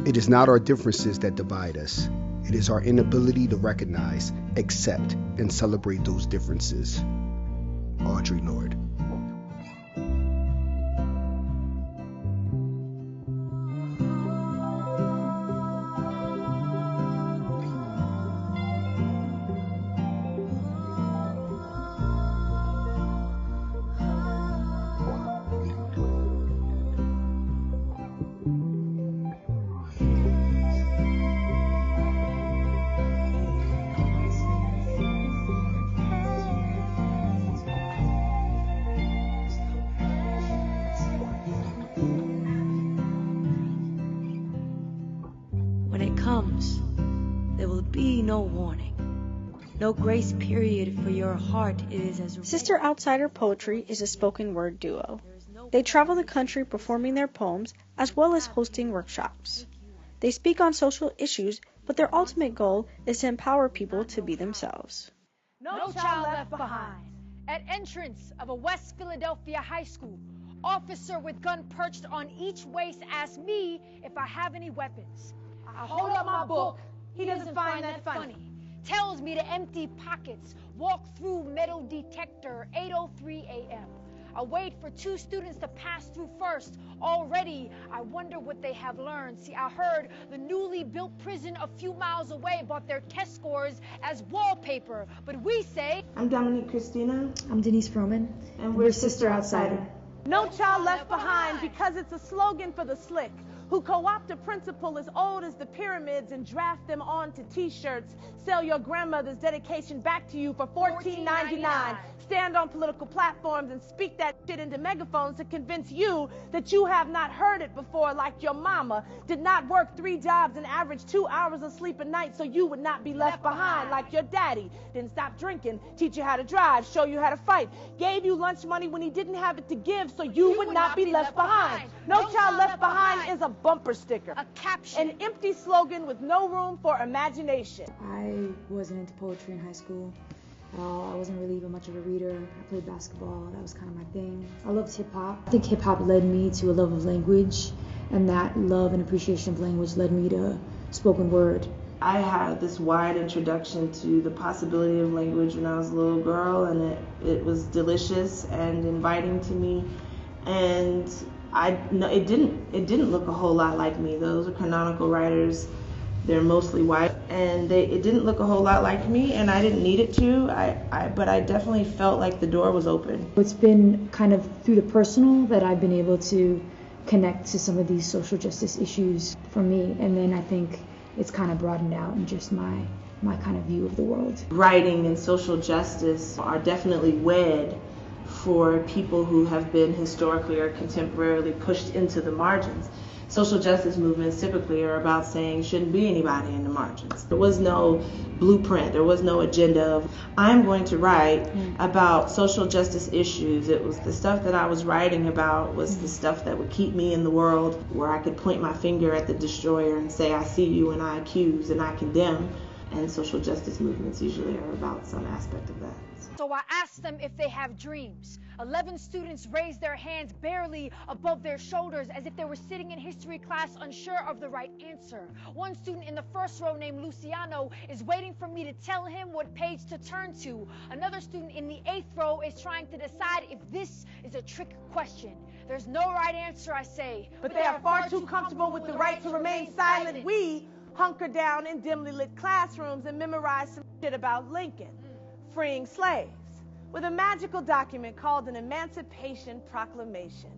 It is not our differences that divide us. It is our inability to recognize, accept, and celebrate those differences. Audre Lorde. When it comes, there will be no warning, no grace period for your heart. It is as Sister Outsider Poetry is a spoken word duo. They travel the country performing their poems as well as hosting workshops. They speak on social issues, but their ultimate goal is to empower people to be themselves. No child left behind. At entrance of a West Philadelphia high school, officer with gun perched on each waist asked me if I have any weapons. I hold up my book. He doesn't find that funny. Tells me to empty pockets. Walk through metal detector, 8:03 a.m. I wait for two students to pass through first. Already, I wonder what they have learned. See, I heard the newly built prison a few miles away bought their test scores as wallpaper. But we say... I'm Dominique Christina. I'm Denise Froman. And we're Sister Outsider. No child left behind because it's a slogan for the slick, who co-opt a principle as old as the pyramids and draft them onto t-shirts. Sell your grandmother's dedication back to you for $14.99. Stand on political platforms and speak that shit into megaphones to convince you that you have not heard it before, like your mama did not work 3 jobs and average 2 hours of sleep a night so you would not be left behind, like your daddy didn't stop drinking, teach you how to drive, show you how to fight, gave you lunch money when he didn't have it to give so you would not be left behind. No child left behind is a bumper sticker, a caption, an empty slogan with no room for imagination. I wasn't into poetry in high school at all. I wasn't really even much of a reader. I played basketball. That was kind of my thing. I loved hip-hop. I think hip-hop led me to a love of language, and that love and appreciation of language led me to spoken word. I had this wide introduction to the possibility of language when I was a little girl, and it was delicious and inviting to me. And it didn't look a whole lot like me. Those are canonical writers. They're mostly white, and it didn't look a whole lot like me, and I didn't need it to. But I definitely felt like the door was open. It's been kind of through the personal that I've been able to connect to some of these social justice issues for me, and then I think it's kind of broadened out in just my kind of view of the world. Writing and social justice are definitely wed for people who have been historically or contemporarily pushed into the margins. Social justice movements typically are about saying shouldn't be anybody in the margins. There was no blueprint, there was no agenda of I'm going to write about social justice issues. It was the stuff that I was writing about was the stuff that would keep me in the world, where I could point my finger at the destroyer and say I see you and I accuse and I condemn. And social justice movements usually are about some aspect of that. So I asked them if they have dreams. 11 students raised their hands barely above their shoulders as if they were sitting in history class unsure of the right answer. One student in the first row named Luciano is waiting for me to tell him what page to turn to. Another student in the 8th row is trying to decide if this is a trick question. There's no right answer, I say. But they are far too comfortable with the right to remain silent. We hunker down in dimly lit classrooms and memorize some shit about Lincoln freeing slaves with a magical document called an Emancipation Proclamation.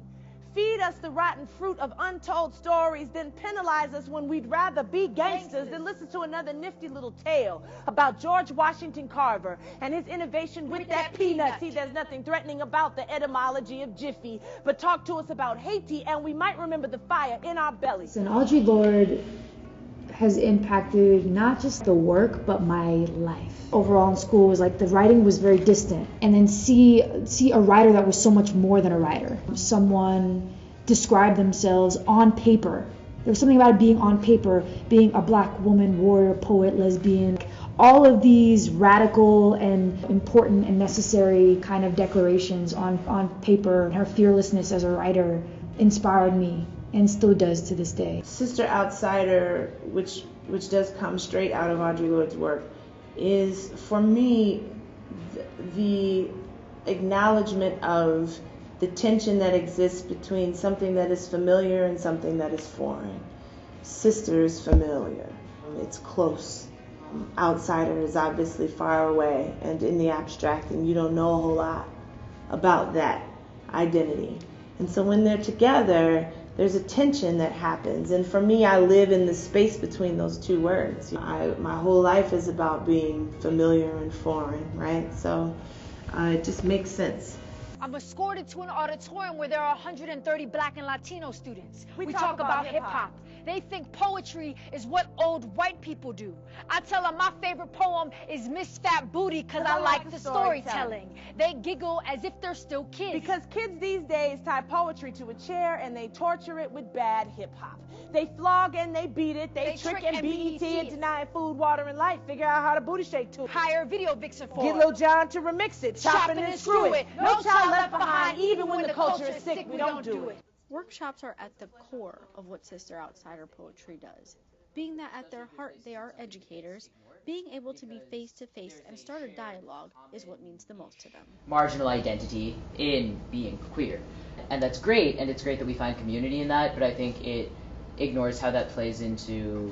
Feed us the rotten fruit of untold stories, then penalize us when we'd rather be gangsters than listen to another nifty little tale about George Washington Carver and his innovation with that peanut. See, there's nothing threatening about the etymology of Jiffy, but talk to us about Haiti and we might remember the fire in our bellies. And Audre Lorde has impacted not just the work, but my life. Overall in school was like the writing was very distant. And then see a writer that was so much more than a writer. Someone described themselves on paper. There was something about it being on paper, being a black woman, warrior, poet, lesbian. All of these radical and important and necessary kind of declarations on paper. Her fearlessness as a writer inspired me and still does to this day. Sister Outsider, which does come straight out of Audre Lorde's work, is for me the acknowledgement of the tension that exists between something that is familiar and something that is foreign. Sister is familiar, it's close. Outsider is obviously far away and in the abstract, and you don't know a whole lot about that identity. And so when they're together, there's a tension that happens. And for me, I live in the space between those two words. My whole life is about being familiar and foreign, right? So it just makes sense. I'm escorted to an auditorium where there are 130 Black and Latino students. We talk about hip-hop. They think poetry is what old white people do. I tell them my favorite poem is Miss Fat Booty because I like the storytelling. They giggle as if they're still kids. Because kids these days tie poetry to a chair and they torture it with bad hip-hop. They flog and they beat it. They trick and BET and deny it food, water, and light. Figure out how to booty shake to it. Hire a video vixen for Get it. Lil Jon to remix it. Chopping and screw it. No child left behind, even when the culture is sick, we don't do it. Workshops are at the core of what Sister Outsider poetry does. Being that at their heart they are educators, being able to be face to face and start a dialogue is what means the most to them. Marginal identity in being queer. And that's great, and it's great that we find community in that, but I think it ignores how that plays into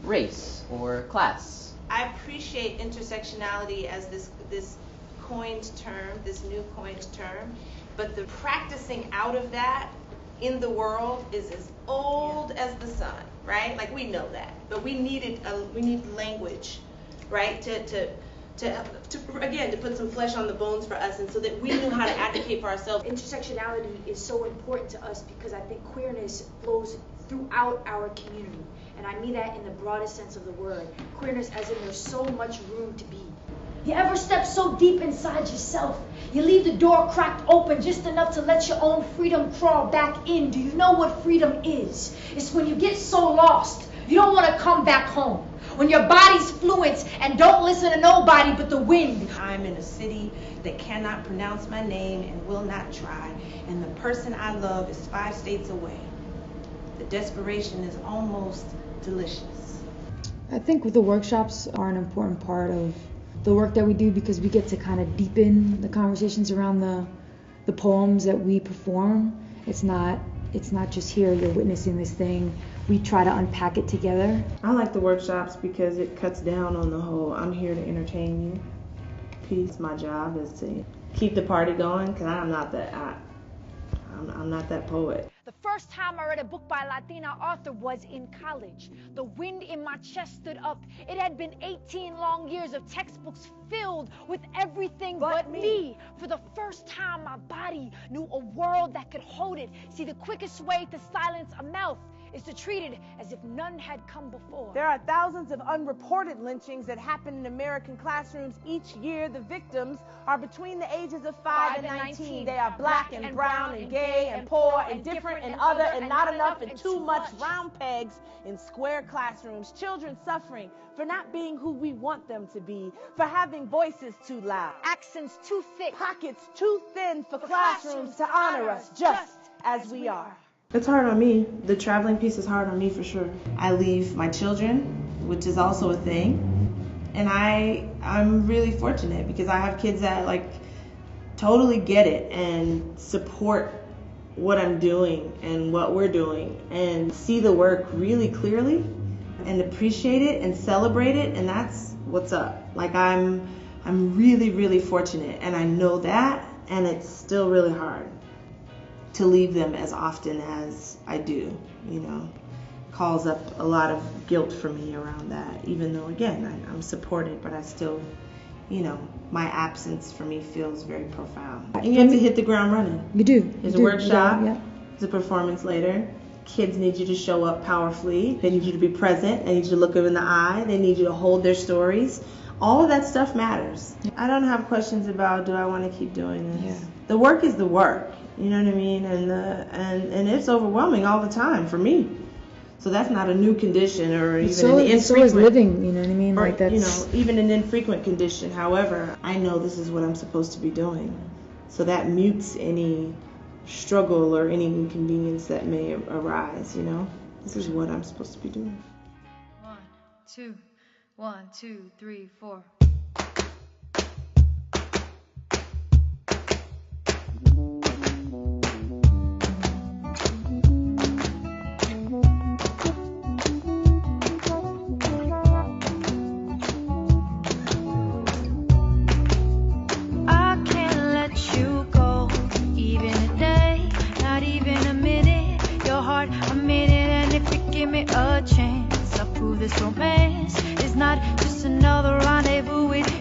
race or class. I appreciate intersectionality as this coined term, this new coined term, but the practicing out of that in the world is as old as the sun, right? Like, we know that, but we need language, right? To put some flesh on the bones for us, and so that we knew how to advocate for ourselves. Intersectionality is so important to us because I think queerness flows throughout our community, and I mean that in the broadest sense of the word. Queerness as in there's so much room to be. You ever step so deep inside yourself, you leave the door cracked open just enough to let your own freedom crawl back in? Do you know what freedom is? It's when you get so lost, you don't want to come back home. When your body's fluent and don't listen to nobody but the wind. I'm in a city that cannot pronounce my name and will not try, and the person I love is 5 states away. The desperation is almost delicious. I think the workshops are an important part of the work that we do because we get to kind of deepen the conversations around the poems that we perform. It's not just here, you're witnessing this thing. We try to unpack it together. I like the workshops because it cuts down on the whole I'm here to entertain you piece. My job is to keep the party going because I'm not that poet. The first time I read a book by a Latina author was in college. The wind in my chest stood up. It had been 18 long years of textbooks filled with everything but me. For the first time, my body knew a world that could hold it. See, the quickest way to silence a mouth is to treat it as if none had come before. There are thousands of unreported lynchings that happen in American classrooms each year. The victims are between the ages of 5 and 19. They are black and brown and gay and poor and different and other and not enough and too much. Round pegs in square classrooms. Children suffering for not being who we want them to be, for having voices too loud, Accents too thick, pockets too thin for classrooms to honor us just as we are. It's hard on me. The traveling piece is hard on me for sure. I leave my children, which is also a thing. And I'm really fortunate because I have kids that totally get it and support what I'm doing and what we're doing and see the work really clearly and appreciate it and celebrate it, and that's what's up. I'm really, really fortunate, and I know that, and it's still really hard to leave them as often as I do, calls up a lot of guilt for me around that, even though, again, I'm supported, but I still, my absence for me feels very profound. And you have to hit the ground running. You do. There's a workshop, there's a performance later. Kids need you to show up powerfully. They need you to be present. They need you to look them in the eye. They need you to hold their stories. All of that stuff matters. I don't have questions about, do I want to keep doing this? Yeah. The work is the work. You know what I mean? And it's overwhelming all the time for me. So that's not a new condition or even an infrequent. So is living, you know what I mean? Or, That's even an infrequent condition. However, I know this is what I'm supposed to be doing. So that mutes any struggle or any inconvenience that may arise, you know? This is what I'm supposed to be doing. 1, 2, 1, 2, 3, 4. A chance, I'll prove this romance is not just another rendezvous with